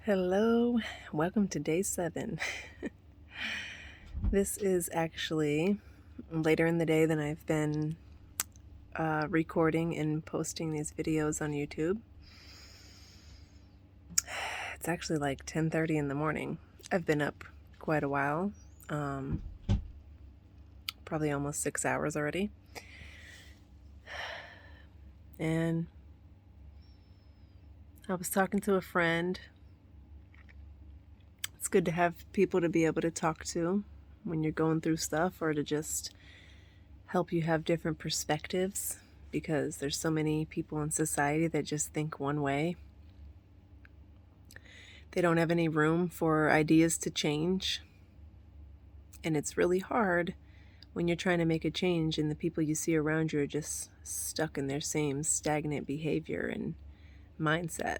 Hello, welcome to day 7. This is actually later in the day than I've been recording and posting these videos on YouTube. It's actually like 10:30 in the morning. I've been up quite a while, probably almost 6 hours already. And I was talking to a friend. It's good to have people to be able to talk to when you're going through stuff, or to just help you have different perspectives, because there's so many people in society that just think one way. They don't have any room for ideas to change. And it's really hard when you're trying to make a change and the people you see around you are just stuck in their same stagnant behavior and mindset.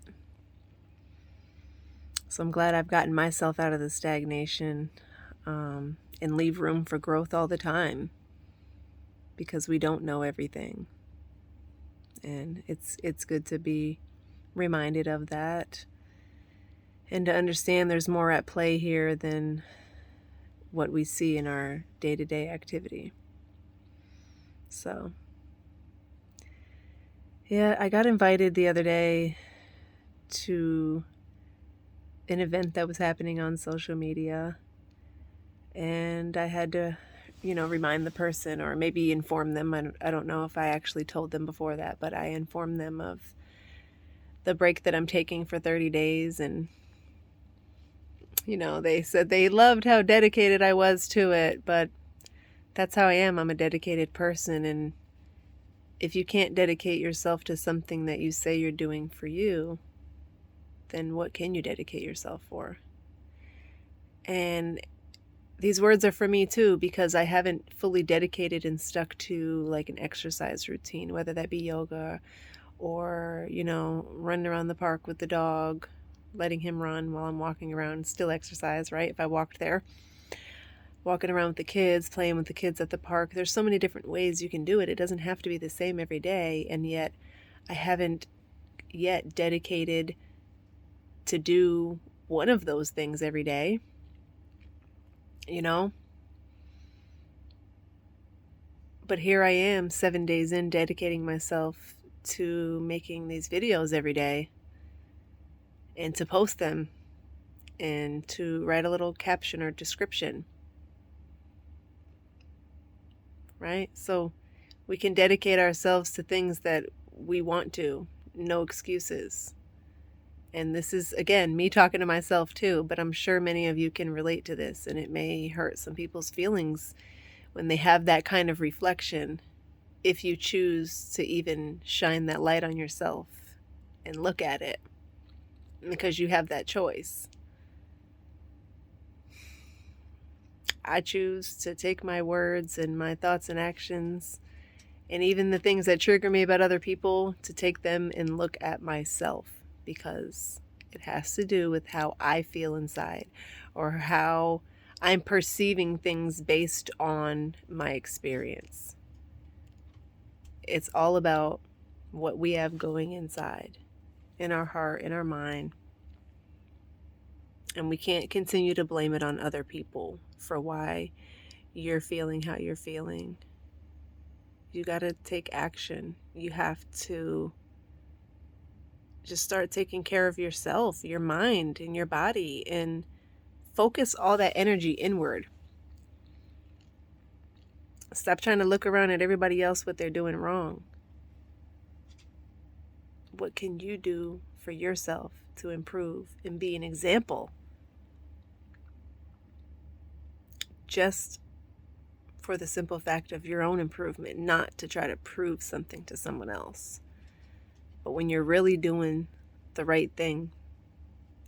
So I'm glad I've gotten myself out of the stagnation and leave room for growth all the time, because we don't know everything. And it's good to be reminded of that, and to understand there's more at play here than what we see in our day-to-day activity. So, yeah, I got invited the other day to an event that was happening on social media, and I had to, remind the person, or maybe inform them. I don't know if I actually told them before that, but I informed them of the break that I'm taking for 30 days. And they said they loved how dedicated I was to it, but that's how I am. I'm a dedicated person, and if you can't dedicate yourself to something that you say you're doing for you, then what can you dedicate yourself for? And these words are for me too, because I haven't fully dedicated and stuck to like an exercise routine, whether that be yoga or, running around the park with the dog, letting him run while I'm walking around, still exercise, right? If I walked there, walking around with the kids, playing with the kids at the park. There's so many different ways you can do it. It doesn't have to be the same every day. And yet I haven't yet dedicated to do one of those things every day, But here I am 7 days in, dedicating myself to making these videos every day, and to post them, and to write a little caption or description. Right? So we can dedicate ourselves to things that we want to, no excuses. And this is, again, me talking to myself too, but I'm sure many of you can relate to this, and it may hurt some people's feelings when they have that kind of reflection, if you choose to even shine that light on yourself and look at it, because you have that choice. I choose to take my words and my thoughts and actions, and even the things that trigger me about other people, to take them and look at myself, because it has to do with how I feel inside, or how I'm perceiving things based on my experience. It's all about what we have going inside, in our heart, in our mind. And we can't continue to blame it on other people for why you're feeling how you're feeling. You got to take action. You have to just start taking care of yourself, your mind, and your body, and focus all that energy inward. Stop trying to look around at everybody else, what they're doing wrong. What can you do for yourself to improve and be an example? Just for the simple fact of your own improvement, not to try to prove something to someone else. But when you're really doing the right thing,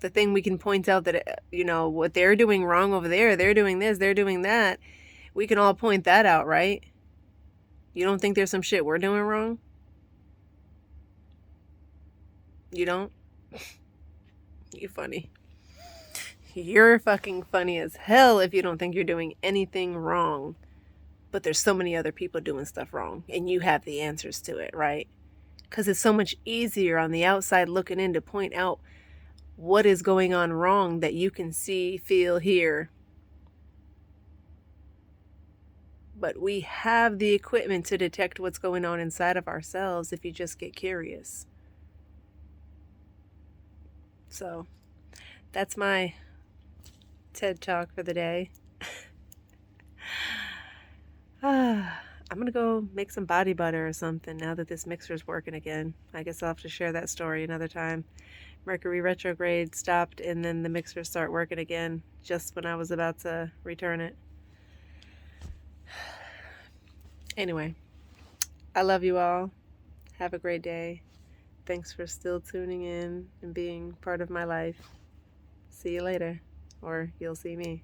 the thing we can point out that, what they're doing wrong over there, they're doing this, they're doing that, we can all point that out, right? You don't think there's some shit we're doing wrong? You don't? You funny. You're fucking funny as hell if you don't think you're doing anything wrong. But there's so many other people doing stuff wrong, and you have the answers to it, right? Because it's so much easier on the outside looking in to point out what is going on wrong that you can see, feel, hear. But we have the equipment to detect what's going on inside of ourselves if you just get curious. So that's my TED Talk for the day. I'm gonna go make some body butter or something now that this mixer's working again. I guess I'll have to share that story another time. Mercury retrograde stopped and then the mixer started working again just when I was about to return it. Anyway, I love you all. Have a great day. Thanks for still tuning in and being part of my life. See you later, or you'll see me.